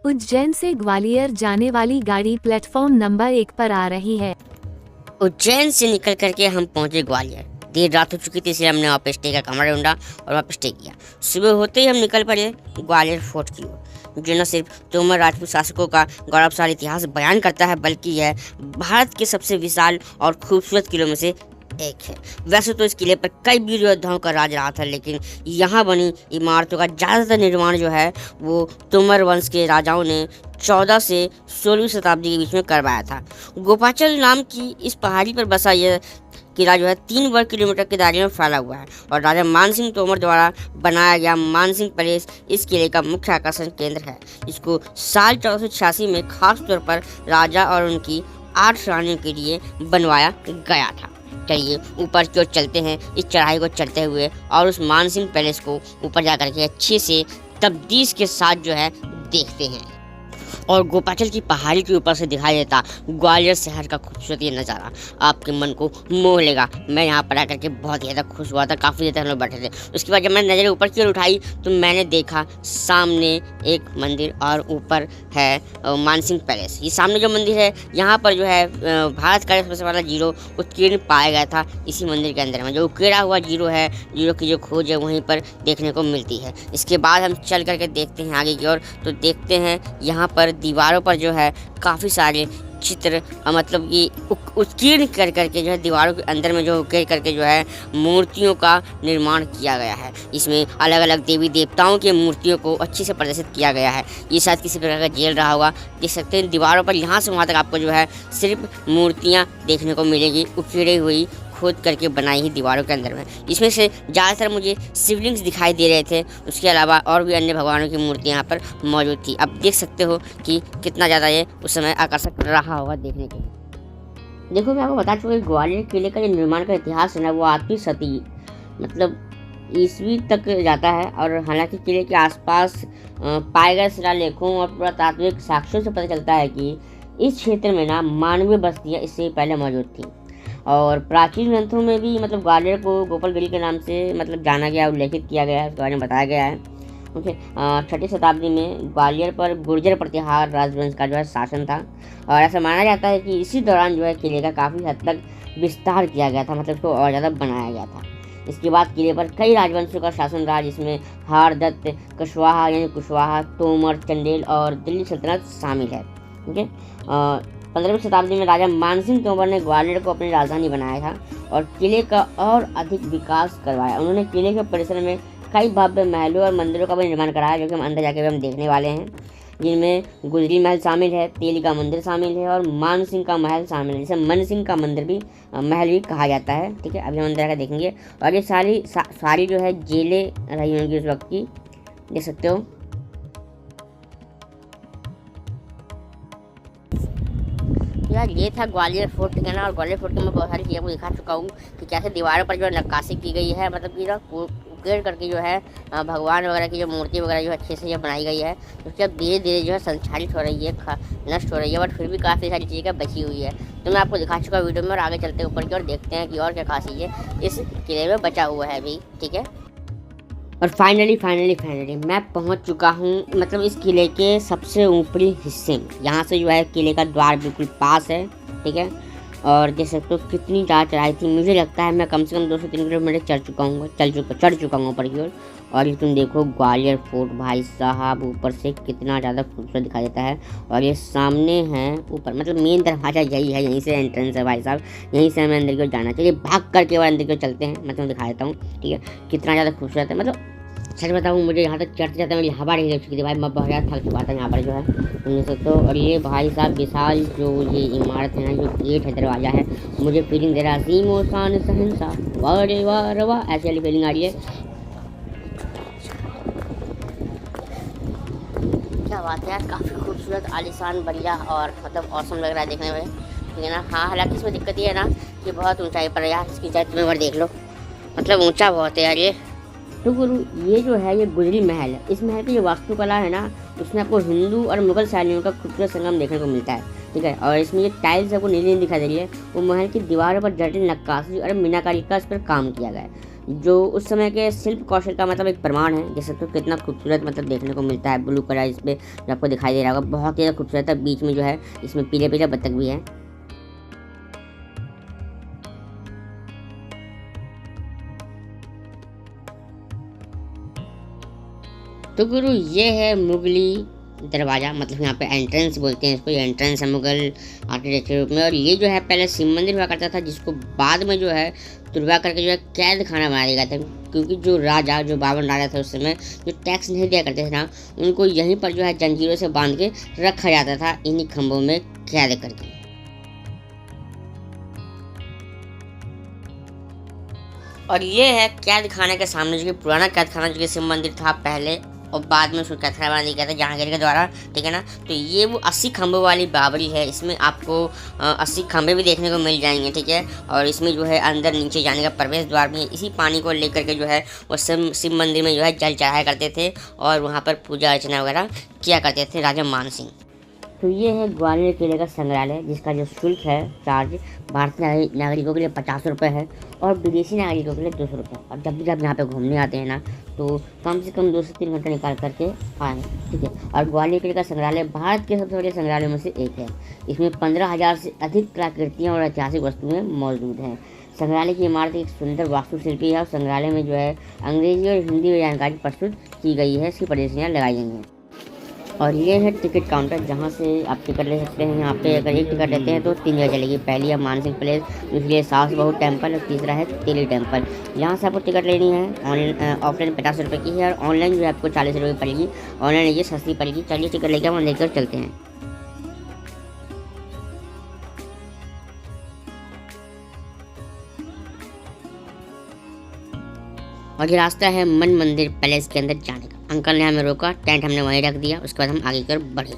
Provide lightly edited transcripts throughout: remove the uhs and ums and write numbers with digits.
उज्जैन से ग्वालियर जाने वाली गाड़ी प्लेटफॉर्म नंबर 1 पर आ रही है। उज्जैन से निकल करके हम पहुंचे ग्वालियर। देर रात हो चुकी थी, इसलिए हमने वहाँ पे स्टे का कमरा ढूंढा और वहाँ पे स्टे किया। सुबह होते ही हम निकल पड़े ग्वालियर फोर्ट की ओर, जो न सिर्फ तोमर राजपूत शासकों का गौरवशाली इतिहास बयान करता है, बल्कि यह भारत के सबसे विशाल और खूबसूरत किलों में से एक है। वैसे तो इस किले पर कई वीर योद्धाओं का राज रहा था, लेकिन यहाँ बनी इमारतों का ज़्यादातर निर्माण जो है वो तोमर वंश के राजाओं ने 14 से 16वीं शताब्दी के बीच में करवाया था। गोपाचल नाम की इस पहाड़ी पर बसा यह किला जो है 3 वर्ग किलोमीटर के दायरे में फैला हुआ है और राजा मानसिंह तोमर द्वारा बनाया गया मानसिंह पैलेस इस किले का मुख्य आकर्षण केंद्र है, जिसको साल 1486 में खास तौर पर राजा और उनकी 8 रानियों के लिए बनवाया गया था। चलिए ऊपर की ओर चलते हैं, इस चढ़ाई को चढ़ते हुए और उस मानसिंह पैलेस को ऊपर जाकर के अच्छे से तब्दील के साथ जो है देखते हैं। और गोपाचल की पहाड़ी के ऊपर से दिखाई देता ग्वालियर शहर का खूबसूरत ये नज़ारा आपके मन को मोह लेगा। मैं यहाँ पर आकर के बहुत ज़्यादा खुश हुआ था, काफ़ी ज़्यादा हम लोग बैठे थे। उसके बाद जब मैंने नज़र ऊपर की ओर उठाई तो मैंने देखा सामने एक मंदिर और ऊपर है मानसिंह पैलेस। ये सामने जो मंदिर है यहाँ पर जो है भारत का सबसे बड़ा जीरो उत्कीर्ण पाया गया था इसी मंदिर के अंदर में। जो उकेड़ा हुआ जीरो है, जीरो की जो खोज है वहीं पर देखने को मिलती है। इसके बाद हम चल करके देखते हैं आगे की ओर, तो देखते हैं यहाँ पर दीवारों पर जो है काफ़ी सारे चित्र मतलब कि उत्कीर्ण कर करके जो है दीवारों के अंदर में जो उकेर करके जो है मूर्तियों का निर्माण किया गया है। इसमें अलग अलग देवी देवताओं की मूर्तियों को अच्छे से प्रदर्शित किया गया है। ये शायद किसी प्रकार का जेल रहा होगा। देख सकते हैं दीवारों पर यहाँ से वहाँ तक आपको जो है सिर्फ मूर्तियाँ देखने को मिलेगी, उकेड़ी हुई खोद करके बनाई ही दीवारों के अंदर में। इसमें से ज़्यादातर मुझे शिवलिंग्स दिखाई दे रहे थे, उसके अलावा और भी अन्य भगवानों की मूर्तियाँ यहाँ पर मौजूद थी। अब देख सकते हो कि कितना ज़्यादा ये उस समय आकर्षक रहा होगा देखने के लिए। देखो मैं आपको बता चुका कि ग्वालियर किले का जो निर्माण का इतिहास है ना वो 8वीं सदी मतलब ईस्वी तक जाता है। और हालांकि किले के आसपास पाए गए शिलालेखों और पुरातात्विक साक्ष्यों से पता चलता है कि इस क्षेत्र में ना मानवीय बस्तियाँ इससे पहले मौजूद थी। और प्राचीन ग्रंथों में भी मतलब ग्वालियर को गोपालगिरी के नाम से मतलब जाना गया, उल्लेखित किया गया है, उसके बारे में बताया गया है। ओके, 6ठी शताब्दी में ग्वालियर पर गुर्जर प्रतिहार राजवंश का जो है शासन था और ऐसा माना जाता है कि इसी दौरान जो है किले का काफ़ी हद तक विस्तार किया गया था, मतलब इसको और ज़्यादा बनाया गया था। इसके बाद किले पर कई राजवंशों का शासन रहा, जिसमें हारदत्त, कुशवाहा यानी कुशवाहा, तोमर, चंदेल और दिल्ली सल्तनत शामिल है। ओके, 15वीं शताब्दी में राजा मानसिंह तोमर ने ग्वालियर को अपनी राजधानी बनाया था और किले का और अधिक विकास करवाया। उन्होंने किले के परिसर में कई भव्य महलों और मंदिरों का भी निर्माण कराया, जो कि हम अंदर जाके भी हम देखने वाले हैं, जिनमें गुजरी महल शामिल है, तेली का मंदिर शामिल है और मान सिंह का महल शामिल है, जिसे मन सिंह का मंदिर भी महल भी कहा जाता है। ठीक है, अभी हम अंदर जाकर देखेंगे। और ये सारी जो है जेलें रही होंगी उस वक्त की, देख सकते हो। यार ये था ग्वालियर फोर्ट का ना, और ग्वालियर फोर्ट के मैं बहुत सारी चीज़ें को दिखा चुका हूँ कि कैसे दीवारों पर जो है नक्काशी की गई है, मतलब कि ना उकेड़ करके जो है भगवान वगैरह की जो मूर्ति वगैरह जो अच्छे से बनाई गई है, उसकी अब धीरे धीरे जो है संचालित हो रही है, नष्ट हो रही है, बट फिर भी काफ़ी सारी चीज़ें बची हुई है। तो मैं आपको दिखा चुका वीडियो में, और आगे चलते ऊपर की और देखते हैं कि और क्या खास चीज़ें इस किले में बचा हुआ है अभी। ठीक है, और फाइनली मैं पहुंच चुका हूं मतलब इस किले के सबसे ऊपरी हिस्से में। यहाँ से जो है किले का द्वार बिल्कुल पास है। ठीक है, और देख सकते हो कितनी ज़्यादा चढ़ाई थी। मुझे लगता है मैं कम से कम 2 से 3 किलोमीटर चढ़ चुका हूँ ऊपर की ओर। और ये तुम देखो ग्वालियर फोर्ट, भाई साहब ऊपर से कितना ज़्यादा खूबसूरत दिखाई देता है। और ये सामने है ऊपर, मतलब मेन दरवाजा यही है, यहीं से एंट्रेंस है भाई साहब, यहीं से हमें अंदर की ओर जाना चाहिए। भाग करके और अंदर की ओर चलते हैं, मैं तुम्हें दिखा देता हूँ। ठीक है, कितना ज़्यादा खूबसूरत है, मतलब सच बताऊँ मुझे यहाँ तक चढ़ते जाते मेरी हवा नहीं लग चुकी थी भाई, मैं बहुत ज़्यादा थक चुका था यहाँ पर जो है, सुन सकते हो। और ये भाई साहब विशाल जो ये इमारत है ना, जो गेट है, दरवाज़ा है, मुझे फीलिंग दे रहा है सीमो शान शहंशाह वारे वाह वाह, ऐसी वाली फीलिंग आ रही है। क्या बात है यार, काफ़ी खूबसूरत, आलीशान, बढ़िया और मतलब औसम लग रहा है देखने में। ठीक है ना। हाँ, हालांकि इसमें दिक्कत ये है ना कि बहुत ऊंचाई पर है यार, इसकी ऊंचाई तुम्हें बार देख लो, मतलब ऊंचा बहुत है यार ये। तो गुरु ये जो है ये गुजरी महल है। इस महल की जो वास्तुकला है ना, उसमें आपको हिंदू और मुगल शैलियों का खूबसूरत संगम देखने को मिलता है। ठीक है, और इसमें ये टाइल्स आपको नीली दिखाई दे रही है, वो महल की दीवारों पर जटिल नक्काशी और मीनाकारी का इस पर काम किया गया है। जो उस समय के शिल्प कौशल का मतलब एक प्रमाण है। जैसे तो कितना खूबसूरत मतलब देखने को मिलता है। ब्लू कलर इस पर जो आपको दिखाई दे रहा होगा, बहुत ही ज़्यादा खूबसूरत है। बीच में जो है इसमें पीले पीले बत्तख भी है। तो गुरु ये है मुगली दरवाज़ा, मतलब यहाँ पे एंट्रेंस बोलते हैं इसको। ये एंट्रेंस है मुगल आर्किटेक्चर के रूप में। और ये जो है पहले शिव मंदिर हुआ करता था, जिसको बाद में जो है तुड़वा करके जो है कैद खाना बना दिया गया था। क्योंकि जो राजा, जो बावन राजा थे उस समय, जो टैक्स नहीं दिया करते थे ना, उनको यहीं पर जो है जंजीरों से बांध के रखा जाता था, इन्हीं खंभों में कैद करके। और ये है कैद खाने के सामने, जो कि पुराना कैद खाना, जो कि शिव मंदिर था पहले, और बाद में उसको कैद खाना बना दिया गया था जहांगीर के द्वारा, ठीक है ना। तो ये वो 80 खंभों वाली बावड़ी है। इसमें आपको 80 खंभे भी देखने को मिल जाएंगे, ठीक है। और इसमें जो है अंदर नीचे जाने का प्रवेश द्वार भी है। इसी पानी को लेकर के जो है वो शिव मंदिर में जो है जल चढ़ाया करते थे और वहाँ पर पूजा अर्चना वगैरह किया करते थे राजा मान सिंह। तो ये है ग्वालियर किले का संग्रहालय, जिसका जो शुल्क है चार्ज भारतीय नागरिकों के लिए 50 रुपये है और विदेशी नागरिकों के लिए 200 रुपये। और जब यहाँ पे घूमने आते हैं ना, तो कम से कम 2 से 3 घंटा निकाल करके आएँ, ठीक है। और ग्वालियर किले का संग्रहालय भारत के सबसे बड़े संग्रहालयों में से एक है। इसमें 15,000 से अधिक कलाकृतियाँ और ऐतिहासिक वस्तुएँ मौजूद हैं। संग्रहालय की इमारत एक सुंदर वास्तुशिल्पी है और संग्रहालय में जो है अंग्रेजी और हिंदी में जानकारी प्रस्तुत की गई है। इसकी प्रदर्शनियाँ लगाई गई हैं। और ये है टिकट काउंटर, जहाँ से आप टिकट ले सकते हैं। यहाँ पे अगर एक टिकट लेते हैं तो 3 जगह चलेगी। पहली है मानसिंह प्लेस, दूसरी है सास बहू टेम्पल और तीसरा है तेली टेम्पल। यहाँ से आपको टिकट लेनी है। ऑनलाइन ऑफलाइन 50 रुपये की है और ऑनलाइन जो है आपको 40 रुपये पड़ेगी। ऑनलाइन ये सस्ती पड़ेगी। चलिए टिकट लेकर हम लेकर चलते हैं। और ये रास्ता है मन मंदिर पैलेस के अंदर जाने का। अंकल ने हमें रोका, टेंट हमने वहीं रख दिया। उसके बाद हम आगे कर बढ़े।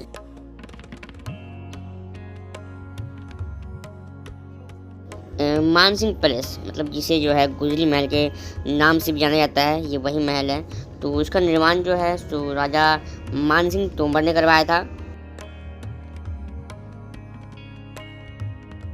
मानसिंह पैलेस, मतलब जिसे जो है गुजरी महल के नाम से भी जाना जाता है, ये वही महल है। तो उसका निर्माण जो है तो राजा मानसिंह तोमर ने करवाया था।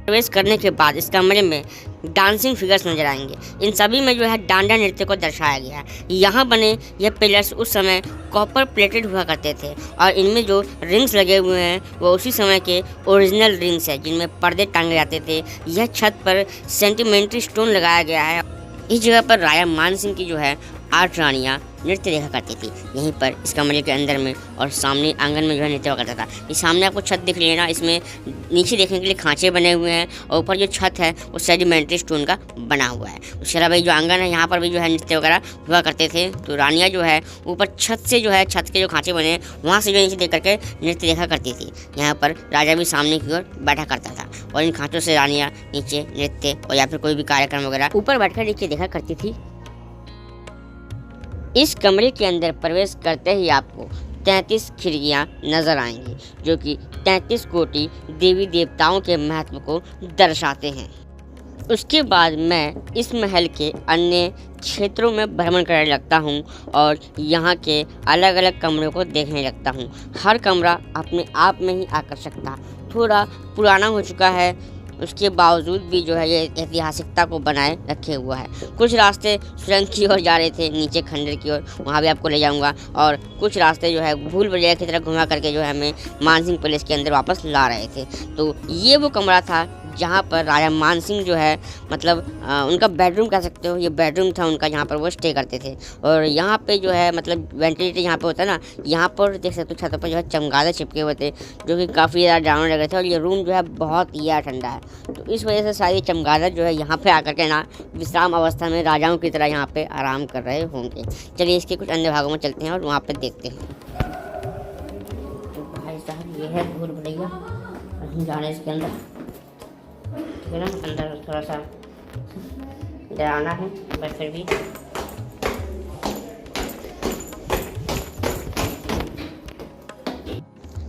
प्रवेश करने के बाद इस कमरे में डांसिंग फिगर्स नजर आएंगे। इन सभी में जो है डांडा नृत्य को दर्शाया गया है। यहाँ बने ये पिलर्स उस समय कॉपर प्लेटेड हुआ करते थे और इनमें जो रिंग्स लगे हुए हैं वो उसी समय के ओरिजिनल रिंग्स है, जिनमें पर्दे टांगे जाते थे। यह छत पर सेंटिमेंटरी स्टोन लगाया गया है। इस जगह पर राजा मान सिंह की जो है 8 रानियाँ नृत्य देखा करती थी, यहीं पर इस कमरे के अंदर में। और सामने आंगन में जो है नृत्य हुआ करता था। ये सामने आपको छत दिख रही है ना, इसमें नीचे देखने के लिए खांचे बने हुए हैं और ऊपर जो छत है वो सेडिमेंट्री स्टोन का बना हुआ है। उसके अलावा जो आंगन है यहाँ पर भी जो है नृत्य वगैरह हुआ करते थे। तो रानियाँ जो है ऊपर छत से जो है छत के जो खांचे बने हैं वहाँ से जो नीचे देख करके नृत्य देखा करती थी। यहाँ पर राजा भी सामने की ओर बैठा करता था और इन खांचों से रानियाँ नीचे नृत्य और या फिर कोई भी कार्यक्रम वगैरह ऊपर बैठकर नीचे देखा करती थी। इस कमरे के अंदर प्रवेश करते ही आपको 33 खिड़कियाँ नजर आएंगी, जो कि 33 कोटि देवी देवताओं के महत्व को दर्शाते हैं। उसके बाद मैं इस महल के अन्य क्षेत्रों में भ्रमण करने लगता हूँ और यहाँ के अलग अलग कमरों को देखने लगता हूँ। हर कमरा अपने आप में ही आकर्षक था। थोड़ा पुराना हो चुका है, उसके बावजूद भी जो है ये ऐतिहासिकता को बनाए रखे हुआ है। कुछ रास्ते सुरंग की ओर जा रहे थे, नीचे खंडर की ओर, वहाँ भी आपको ले जाऊँगा। और कुछ रास्ते जो है भूल भुलैया की तरह घुमा करके जो है हमें मानसिंह पैलेस के अंदर वापस ला रहे थे। तो ये वो कमरा था जहाँ पर राजा मान सिंह जो है मतलब उनका बेडरूम कह सकते हो, ये बेडरूम था उनका, जहाँ पर वो स्टे करते थे। और यहाँ पे जो है मतलब वेंटिलेटर यहाँ पे होता है ना, यहाँ पर देख सकते हो छत पर जो है चमगादड़ चिपके हुए थे, जो कि काफ़ी ज़्यादा डरावने लग रहे थे। और ये रूम जो है बहुत ही ठंडा है, तो इस वजह से सारी चमगादड़ जो है यहाँ पर आकर के ना विश्राम अवस्था में राजाओं की तरह यहाँ पर आराम कर रहे होंगे। चलिए इसके कुछ अन्य भागों में चलते हैं और वहाँ पर देखते हैं। तो भाई साहब ये है भूल भुलैया, जाने इसके अंदर ना, अंदर थोड़ा सा डराना है बस फिर भी।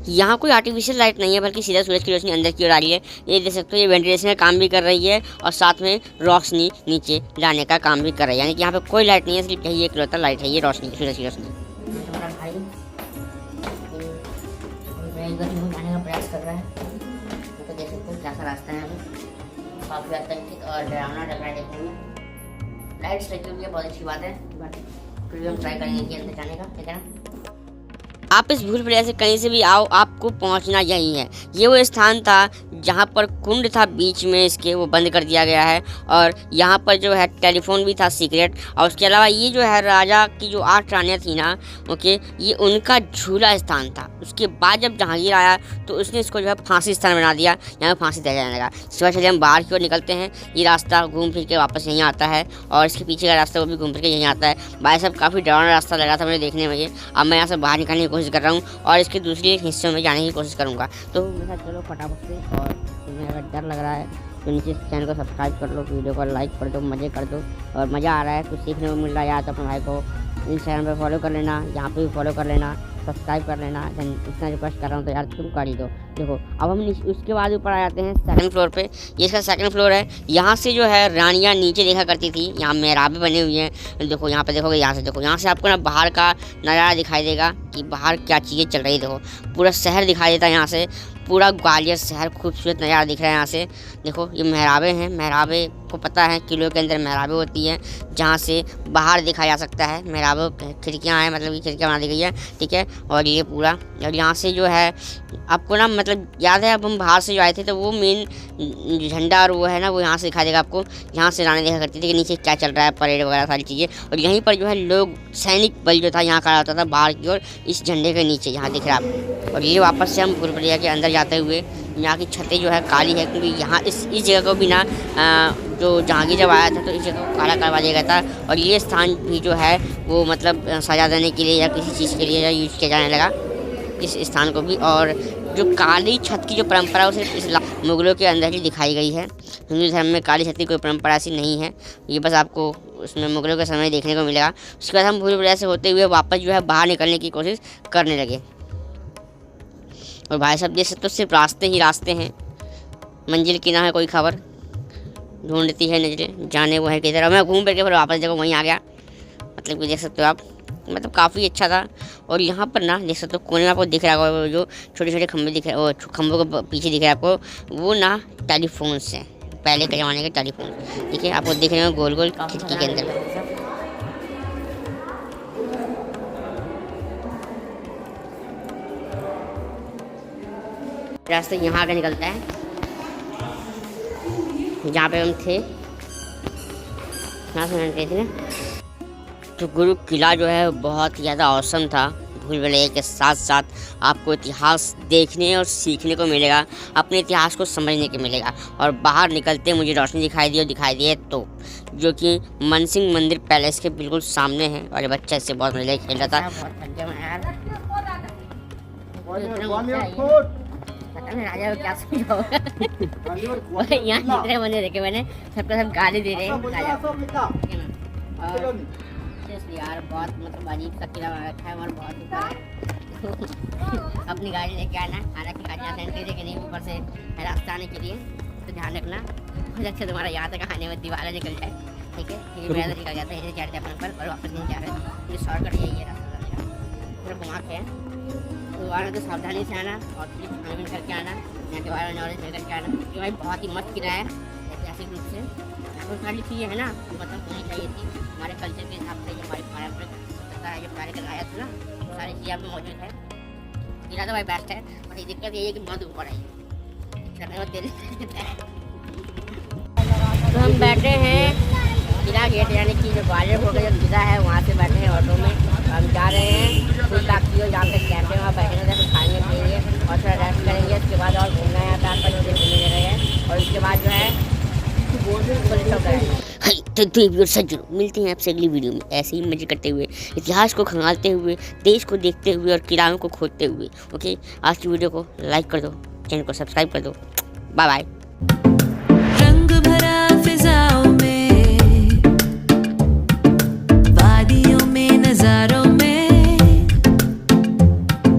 यहाँ कोई आर्टिफिशियल लाइट नहीं है, बल्कि सीधा सूरज की रोशनी अंदर की ओर आ रही है। ये देख सकते हो, ये वेंटिलेशन का काम भी कर रही है और साथ में रोशनी नीचे लाने का काम भी कर रही है। यानी कि यहाँ पे कोई लाइट नहीं है, सिर्फ यही एक लौता लाइट है, ये रोशनी, सूरज की रोशनी। हमारा भाई जाने का प्रयास कर रहा है, तो देख सकते हो कैसा रास्ता है, काफ़ी हद तक और डरावना लग रहा है देखने में। लाइट्स लगी हुई है, बहुत अच्छी बात है, बट फिर भी हम ट्राई करेंगे कि अंदर जाने का, ठीक है ना। आप इस भूल भुलैया से कहीं से भी आओ, आपको पहुंचना यही है। ये वो स्थान था जहां पर कुंड था बीच में इसके, वो बंद कर दिया गया है। और यहाँ पर जो है टेलीफोन भी था सीक्रेट। और उसके अलावा ये जो है राजा की जो 8 रानियाँ थी ना, ओके, ये उनका झूला स्थान था। उसके बाद जब जहांगीर आया तो उसने इसको जो है फांसी स्थान बना दिया, यहाँ पर फांसी दिया जाने लगा। सुबह चलिए हम बाहर की ओर निकलते हैं। ये रास्ता घूम फिर के वापस यहीं आता है और इसके पीछे का रास्ता वो भी घूम फिर के यहीं आता है। भाई साहब काफ़ी डरावना रास्ता लगा था मुझे देखने में ये। अब मैं यहाँ से बाहर निकलने की कोशिश कर रहा हूँ और इसके दूसरे हिस्सों में जाने की कोशिश करूँगा। तो मेरे साथ चलो फटाफट से। और तुम्हें अगर डर लग रहा है तो नीचे चैनल को सब्सक्राइब कर लो, वीडियो को लाइक कर दो, मज़े कर दो। और मज़ा आ रहा है, कुछ सीखने को मिल रहा है यार, तो अपने भाई को इंस्टाग्राम पे फॉलो कर लेना, यहाँ पे भी फॉलो कर लेना, सब्सक्राइब कर लेना। इतना रिक्वेस्ट कर रहा हूँ तो यार तुम कर ही दो। देखो अब हम उसके बाद ऊपर आ जाते हैं 2nd फ्लोर पे। ये इसका 2nd फ्लोर है। यहाँ से जो है रानियाँ नीचे देखा करती थी। यहाँ मेहराबें बने हुई हैं, देखो यहाँ पे देखोगे, यहाँ से देखो, यहाँ से आपको ना बाहर का नज़ारा दिखाई देगा कि बाहर क्या चीज़ें चल रही। देखो पूरा शहर दिखाई देता है यहाँ से, पूरा ग्वालियर शहर खूबसूरत नज़ारा दिख रहा है यहाँ से। देखो ये मेहराबें हैं, मेहराबें को पता है किलों के अंदर मेहराबें होती हैं जहाँ से बाहर दिखा जा सकता है। मेहराबें खिड़कियाँ हैं, मतलब कि खिड़कियाँ बना दी गई है, ठीक है। और ये पूरा, और यहाँ से जो है आपको ना, मतलब याद है अब हम बाहर से जो आए थे तो वो मेन झंडा और वो है ना, वो यहाँ से दिखाई देगा आपको। यहाँ से रानी देखा करती थी कि नीचे क्या चल रहा है, परेड वगैरह सारी चीज़ें। और यहीं पर जो है लोग, सैनिक बल जो था यहाँ खड़ा होता था बाहर की ओर, इस झंडे के नीचे, यहाँ दिख रहा है आपको। और ये वापस से हम भूल भुलैया के अंदर जाते हुए, यहाँ की छतें जो है काली है, क्योंकि यहाँ इस जगह को भी ना जो जहांगीर जब आया था तो इस जगह को काला करवा दिया गया था। और ये स्थान भी जो है वो मतलब सजा देने के लिए या किसी चीज़ के लिए यूज किया जाने लगा इस स्थान को भी। और जो काली छत की जो परंपरा है वो सिर्फ इस मुगलों के अंदर ही दिखाई गई है। हिंदू धर्म में काली छत की कोई परंपरा ऐसी नहीं है, ये बस आपको उसमें मुगलों के समय देखने को मिलेगा। उसके बाद हम भूल भुलैया से होते हुए वापस जो है बाहर निकलने की कोशिश करने लगे। और भाई साहब देख सकते हो सिर्फ रास्ते ही रास्ते हैं, मंजिल की ना है कोई खबर, ढूंढती है नजरें जाने वो है किधर। मैं घूम फिर के फिर वापस देखो वहीं आ गया, मतलब कि देख सकते हो आप, मतलब काफ़ी अच्छा था। और यहाँ पर ना देख सकते हो कोने में आपको दिख रहा होगा जो छोटे छोटे खंभे दिख रहे हैं, वो खंभों के पीछे दिख रहा है आपको, वो ना टेलीफोन्स हैं, पहले के ज़माने के टेलीफोन, ठीक है, आपको दिख रहे हैं गोल गोल खिड़की के अंदर। रास्ता यहाँ आगे निकलता है जहाँ पे हम थे, यहाँ से गए थे ना। तो गुरु किला जो है बहुत ज़्यादा औसम था। भूल भुलैया के साथ साथ आपको इतिहास देखने और सीखने को मिलेगा, अपने इतिहास को समझने को मिलेगा। और बाहर निकलते मुझे रोशनी दिखाई दी है तो, जो कि मनसिंह मंदिर पैलेस के बिल्कुल सामने है। और ये बच्चा इससे बहुत मजा खेल रहा था। राजा को क्या समझाओगे यहाँ जितने बने देखे मैंने, सबका सब गाली दे रहे हैं यार, बहुत मतलब अजीब सा किला बना रखा है और बहुत अपनी गाड़ी लेके आना, हालांकि गाड़ियाँ सेंट्री देके नहीं, ऊपर से रास्ता आने के लिए, तो ध्यान रखना। बहुत अच्छा तुम्हारा यहाँ तक आने में दीवार निकल जाए, ठीक है, क्योंकि निकल जाता है, चढ़ते अपन पर और वापस नहीं जा रहे। ये शॉर्टकट यही है रास्ता, पूरा घुमा के है। तो आना तो सावधानी से आना और प्लीज खाना करके आना, यहाँ के बारे में नॉलेज लेकर के आना, क्योंकि भाई बहुत ही मस्त किला है ऐतिहासिक रूप से। तो सारी चीज़ें है ना मतलब होनी चाहिए थी हमारे कल्चर के हिसाब से, जो हमारी पारंपरिक है, जो पहले कराया था ना, तो सारी चीज़ें में मौजूद है। किला तो भाई बेस्ट है, और ये दिक्कत ये है कि बहुत ऊपर है। तो हम बैठे हैं किला गेट, यानी कि जो ग्वालियर रोड का जो किला है वहाँ से बैठे हैं ऑटो में। हम जा रहे हैं फुल बाकी जहाँ पे कैंपे वहाँ बैठे थे, खाएंगे पिएंगे और थोड़ा रेस्ट करेंगे। उसके बाद और घूमना है, 4-5 दिन घूमने ले रहे हैं। और उसके बाद जो है मिलते हैं आपसे अगली वीडियो में, ऐसे ही मजे करते हुए, इतिहास को खंगालते हुए, देश को देखते हुए और किरायों को खोदते हुए। ओके, आज की वीडियो को लाइक कर दो, चैनल को सब्सक्राइब कर दो। Bye bye.